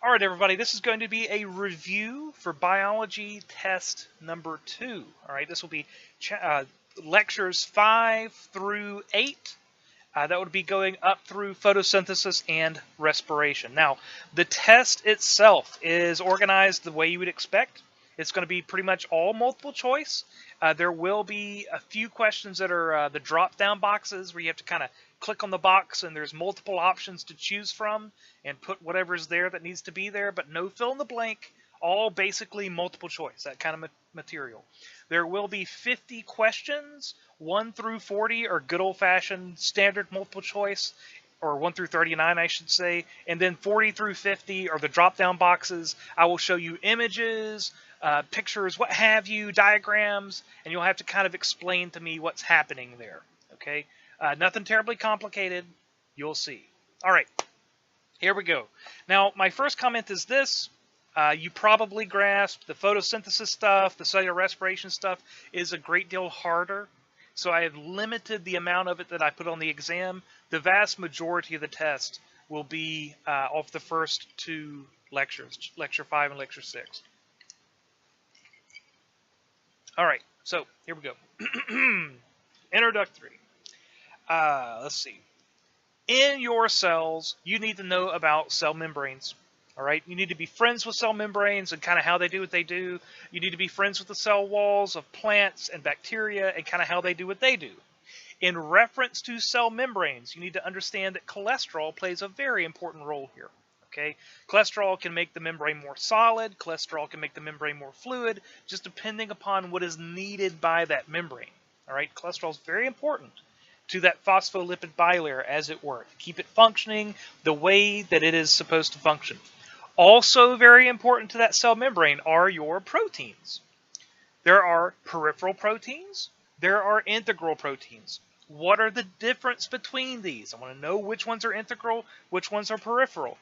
All right, everybody, this is going to be a review for biology test number 2. All right, this will be lectures 5 through 8. That would be going up through photosynthesis and respiration. Now, the test itself is organized the way you would expect. It's going to be pretty much all multiple choice. There will be a few questions that are the drop-down boxes where you have to kind of click on the box and there's multiple options to choose from and put whatever's there that needs to be there, but no fill in the blank, all basically multiple choice, that kind of material. There will be 50 questions. 1 through 40 are good old-fashioned standard multiple choice, or 1 through 39, I should say, and then 40 through 50 are the drop-down boxes. I will show you images, pictures, what have you, diagrams, and you'll have to kind of explain to me what's happening there, okay? Nothing terribly complicated. You'll see. All right, here we go. Now, my first comment is this. You probably grasped the photosynthesis stuff, the cellular respiration stuff is a great deal harder. So I have limited the amount of it that I put on the exam. The vast majority of the test will be off the first 2 lectures, Lecture 5 and Lecture 6. All right, so here we go. Introductory. Let's see. In your cells, you need to know about cell membranes. All right, you need to be friends with cell membranes and kind of how they do what they do. You need to be friends with the cell walls of plants and bacteria and kind of how they do what they do. In reference to cell membranes, you need to understand that cholesterol plays a very important role here. Okay, cholesterol can make the membrane more solid. Cholesterol can make the membrane more fluid, just depending upon what is needed by that membrane. All right, cholesterol is very important to that phospholipid bilayer, as it were, to keep it functioning the way that it is supposed to function. Also very important to that cell membrane are your proteins. There are peripheral proteins. There are integral proteins. What are the difference between these? I want to know which ones are integral, which ones are peripheral.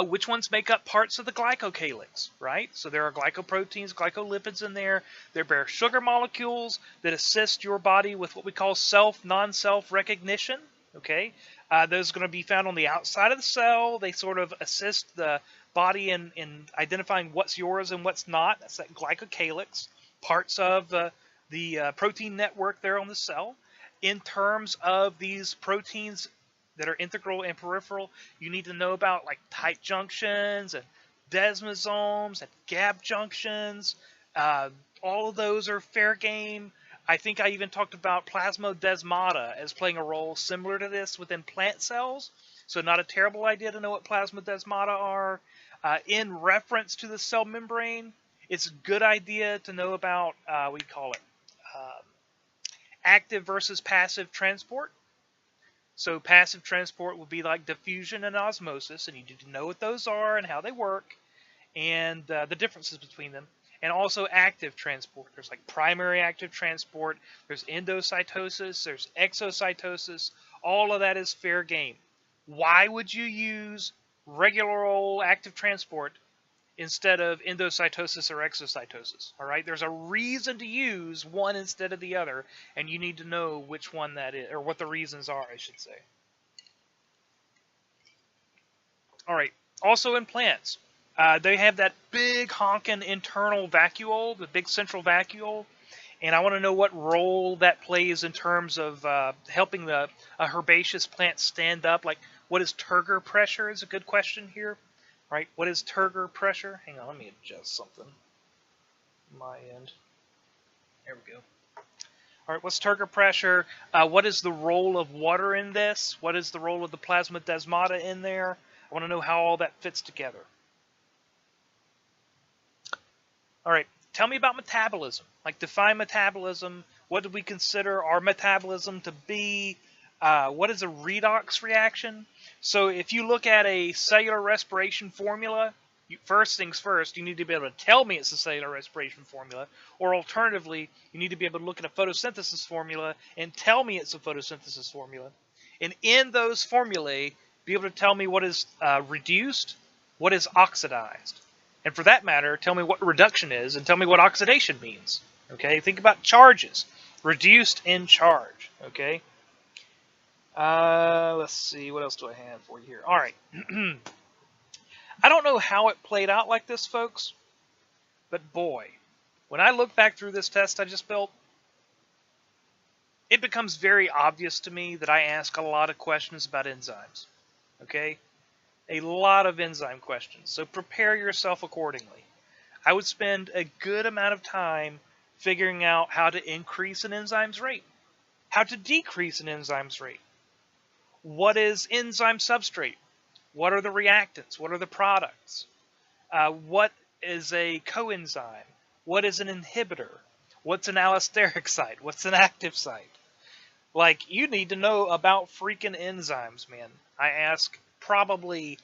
Which ones make up parts of the glycocalyx, right? So there are glycoproteins, glycolipids in there. They're sugar molecules that assist your body with what we call self, non-self recognition, okay? Those are going to be found on the outside of the cell. They sort of assist the body in identifying what's yours and what's not. That's that glycocalyx, parts of the protein network there on the cell. In terms of these proteins that are integral and peripheral, you need to know about like tight junctions and desmosomes and gap junctions. All of those are fair game. I think I even talked about plasmodesmata as playing a role similar to this within plant cells. So not a terrible idea to know what plasmodesmata are. In reference to the cell membrane, it's a good idea to know about, we call it active versus passive transport. So passive transport will be like diffusion and osmosis, and you need to know what those are and how they work and the differences between them. And also active transport. There's like primary active transport, there's endocytosis, there's exocytosis. All of that is fair game. Why would you use regular old active transport instead of endocytosis or exocytosis? All right, there's a reason to use one instead of the other, and you need to know which one that is, or what the reasons are, I should say. All right, also in plants, they have that big honking internal vacuole, the big central vacuole, and I want to know what role that plays in terms of helping a herbaceous plant stand up. Like, what is turgor pressure is a good question here. Right, what is turgor pressure? Hang on, let me adjust something. My end. There we go. All right, what's turgor pressure? What is the role of water in this? What is the role of the plasmodesmata in there? I want to know how all that fits together. All right, tell me about metabolism. Like, define metabolism. What do we consider our metabolism to be? What is a redox reaction? So if you look at a cellular respiration formula, first things first, you need to be able to tell me it's a cellular respiration formula, or alternatively, you need to be able to look at a photosynthesis formula and tell me it's a photosynthesis formula. And in those formulae, be able to tell me what is reduced, what is oxidized. And for that matter, tell me what reduction is, and tell me what oxidation means. Okay, think about charges. Reduced in charge. Okay. Let's see, what else do I have for you here? All right. I don't know how it played out like this, folks, but boy, when I look back through this test I just built, it becomes very obvious to me that I ask a lot of questions about enzymes. Okay? A lot of enzyme questions. So prepare yourself accordingly. I would spend a good amount of time figuring out how to increase an enzyme's rate, how to decrease an enzyme's rate. What is enzyme substrate? What are the reactants? What are the products? What is a coenzyme? What is an inhibitor? What's an allosteric site? What's an active site? Like, you need to know about freaking enzymes, man. I ask probably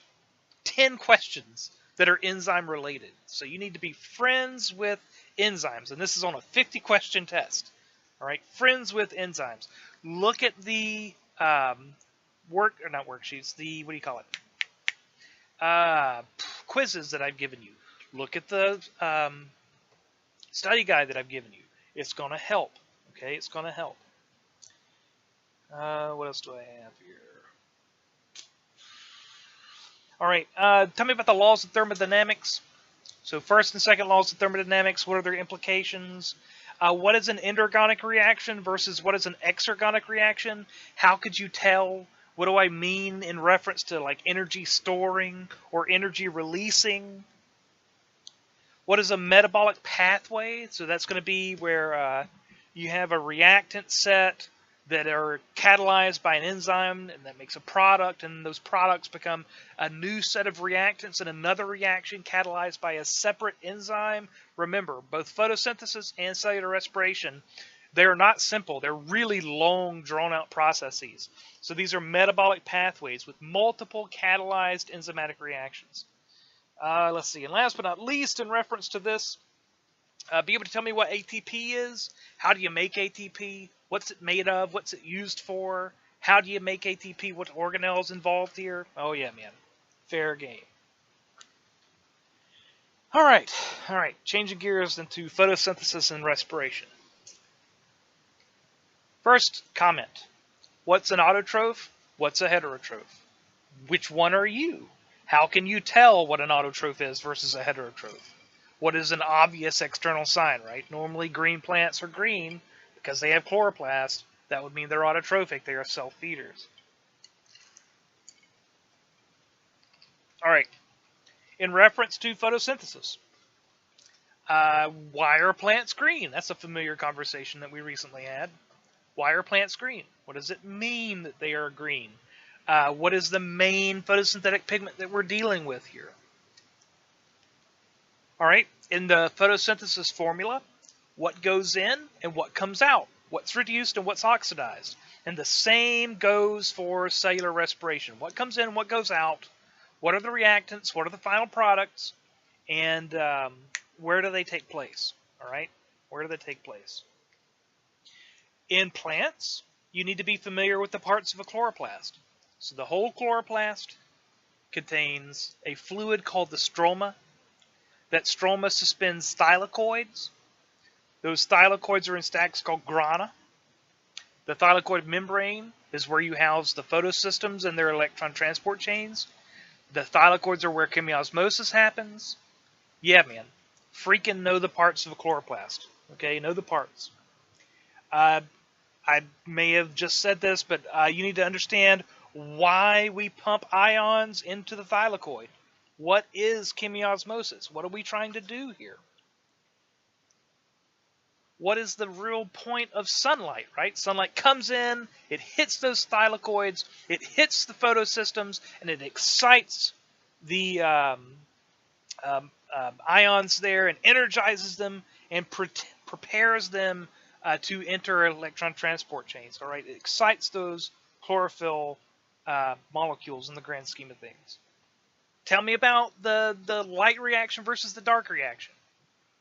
10 questions that are enzyme related. So you need to be friends with enzymes. And this is on a 50-question test. All right, friends with enzymes. Look at the not worksheets, the, what do you call it? Quizzes that I've given you. Look at the study guide that I've given you. It's going to help. Okay, it's going to help. What else do I have here? All right, tell me about the laws of thermodynamics. So first and second laws of thermodynamics, what are their implications? What is an endergonic reaction versus what is an exergonic reaction? How could you tell? What do I mean in reference to like energy storing or energy releasing? What is a metabolic pathway? So that's going to be where you have a reactant set that are catalyzed by an enzyme, and that makes a product, and those products become a new set of reactants and another reaction catalyzed by a separate enzyme. Remember, both photosynthesis and cellular respiration, they're not simple. They're really long, drawn-out processes. So these are metabolic pathways with multiple catalyzed enzymatic reactions. Let's see, and last but not least, in reference to this, be able to tell me what ATP is. How do you make ATP? What's it made of? What's it used for? How do you make ATP? What organelles involved here? Oh yeah, man. Fair game. All right. Changing gears into photosynthesis and respiration. First comment. What's an autotroph? What's a heterotroph? Which one are you? How can you tell what an autotroph is versus a heterotroph? What is an obvious external sign, right? Normally green plants are green because they have chloroplast. That would mean they're autotrophic. They are self-feeders. All right. In reference to photosynthesis, why are plants green? That's a familiar conversation that we recently had. Why are plants green? What does it mean that they are green? What is the main photosynthetic pigment that we're dealing with here? All right. In the photosynthesis formula, what goes in and what comes out, what's reduced and what's oxidized. And the same goes for cellular respiration. What comes in, what goes out, what are the reactants, what are the final products, and where do they take place? All right, where do they take place? In plants, you need to be familiar with the parts of a chloroplast. So the whole chloroplast contains a fluid called the stroma. That stroma suspends thylakoids. Those thylakoids are in stacks called grana. The thylakoid membrane is where you house the photosystems and their electron transport chains. The thylakoids are where chemiosmosis happens. Yeah, man. Freaking know the parts of a chloroplast. Okay, know the parts. I may have just said this, but you need to understand why we pump ions into the thylakoid. What is chemiosmosis? What are we trying to do here? What is the real point of sunlight, right? Sunlight comes in, it hits those thylakoids, it hits the photosystems, and it excites the ions there and energizes them and prepares them to enter electron transport chains. All right, it excites those chlorophyll molecules in the grand scheme of things. Tell me about the light reaction versus the dark reaction.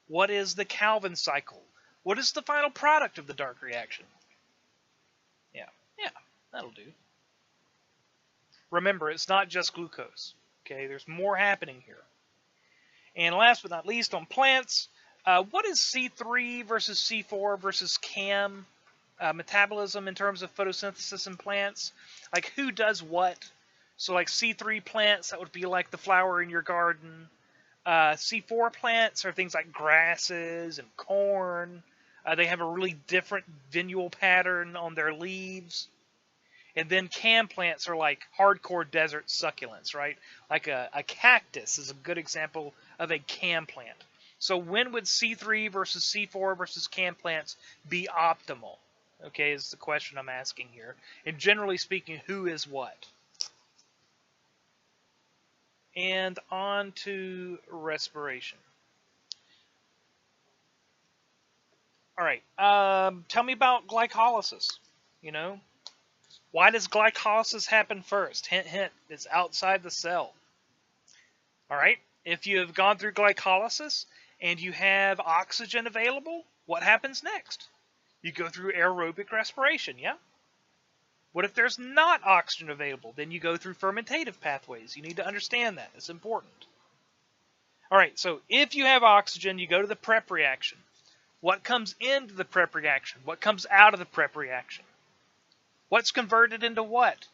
What is the Calvin cycle? What is the final product of the dark reaction? Yeah, that'll do. Remember, it's not just glucose. Okay, there's more happening here. And last but not least, on plants, what is C3 versus C4 versus CAM metabolism in terms of photosynthesis in plants? Like, who does what? So like C3 plants, that would be like the flower in your garden. C4 plants are things like grasses and corn. They have a really different vinual pattern on their leaves. And then cam plants are like hardcore desert succulents, right? Like a cactus is a good example of a cam plant. So when would C3 versus C4 versus cam plants be optimal? Okay, is the question I'm asking here. And generally speaking, who is what? And on to respiration. All right, tell me about glycolysis. You know, why does glycolysis happen first? Hint, hint, it's outside the cell. All right, if you have gone through glycolysis and you have oxygen available, what happens next? You go through aerobic respiration, yeah? What if there's not oxygen available? Then you go through fermentative pathways. You need to understand that. It's important. All right, so if you have oxygen, you go to the prep reaction. What comes into the prep reaction? What comes out of the prep reaction? What's converted into what?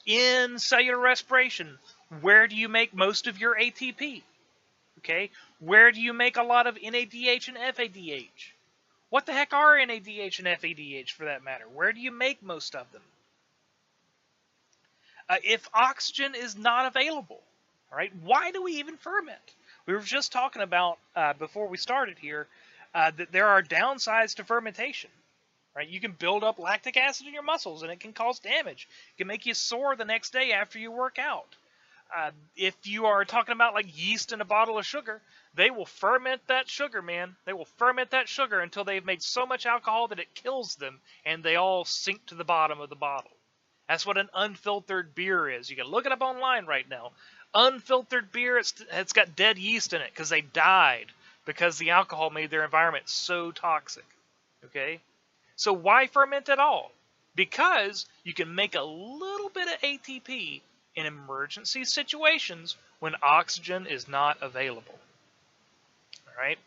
In cellular respiration, where do you make most of your ATP? Okay, where do you make a lot of NADH and FADH? What the heck are NADH and FADH for that matter? Where do you make most of them? If oxygen is not available, all right, why do we even ferment? We were just talking about, before we started here, that there are downsides to fermentation. Right? You can build up lactic acid in your muscles, and it can cause damage. It can make you sore the next day after you work out. If you are talking about like yeast in a bottle of sugar, they will ferment that sugar, man. They will ferment that sugar until they've made so much alcohol that it kills them, and they all sink to the bottom of the bottle. That's what an unfiltered beer is. You can look it up online right now. Unfiltered beer, it's got dead yeast in it because they died because the alcohol made their environment so toxic. Okay? So why ferment at all? Because you can make a little bit of ATP in emergency situations when oxygen is not available. All right?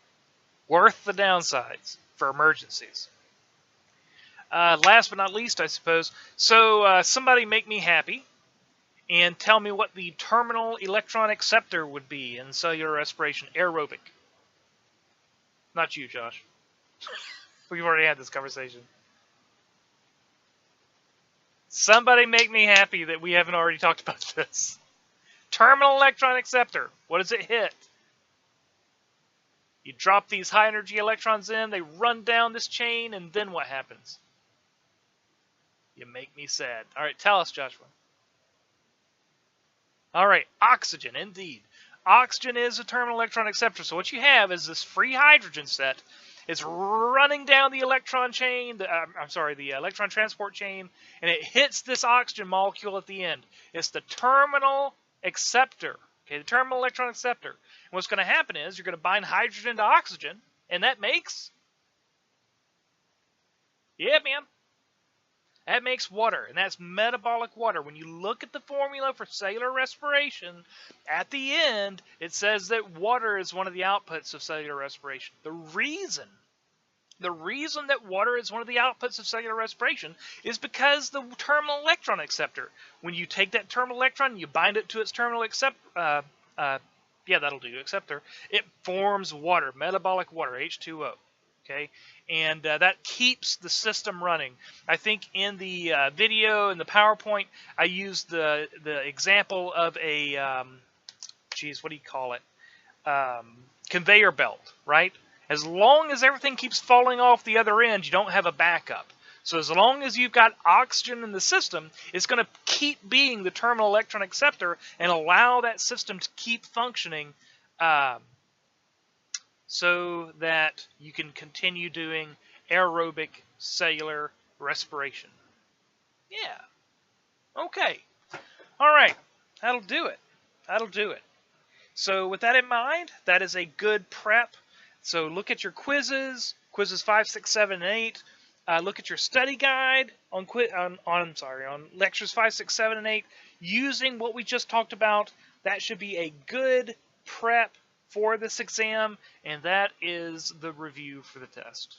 Worth the downsides for emergencies. Last but not least, I suppose, so somebody make me happy and tell me what the terminal electron acceptor would be in cellular respiration, aerobic. Not you, Josh. We've already had this conversation. Somebody make me happy that we haven't already talked about this. Terminal electron acceptor. What does it hit? You drop these high energy electrons in, they run down this chain, and then what happens? You make me sad. All right, tell us, Joshua. All right, oxygen, indeed. Oxygen is a terminal electron acceptor. So what you have is this free hydrogen set. It's running down the electron chain, the electron transport chain, and it hits this oxygen molecule at the end. It's the terminal acceptor, okay, the terminal electron acceptor. And what's going to happen is you're going to bind hydrogen to oxygen, and that makes, that makes water, and that's metabolic water. When you look at the formula for cellular respiration, at the end, it says that water is one of the outputs of cellular respiration. The reason that water is one of the outputs of cellular respiration is because the terminal electron acceptor, when you take that terminal electron, you bind it to its terminal acceptor, it forms water, metabolic water, H2O. Okay, and that keeps the system running. I think in the video and the PowerPoint, I used the example of a, what do you call it? Conveyor belt, right? As long as everything keeps falling off the other end, you don't have a backup. So as long as you've got oxygen in the system, it's going to keep being the terminal electron acceptor and allow that system to keep functioning so that you can continue doing aerobic cellular respiration. Yeah. Okay. All right. That'll do it. That'll do it. So with that in mind, that is a good prep. So look at your quizzes 5, 6, 7, and 8. Look at your study guide on lectures 5, 6, 7, and 8. Using what we just talked about, that should be a good prep for this exam, and that is the review for the test.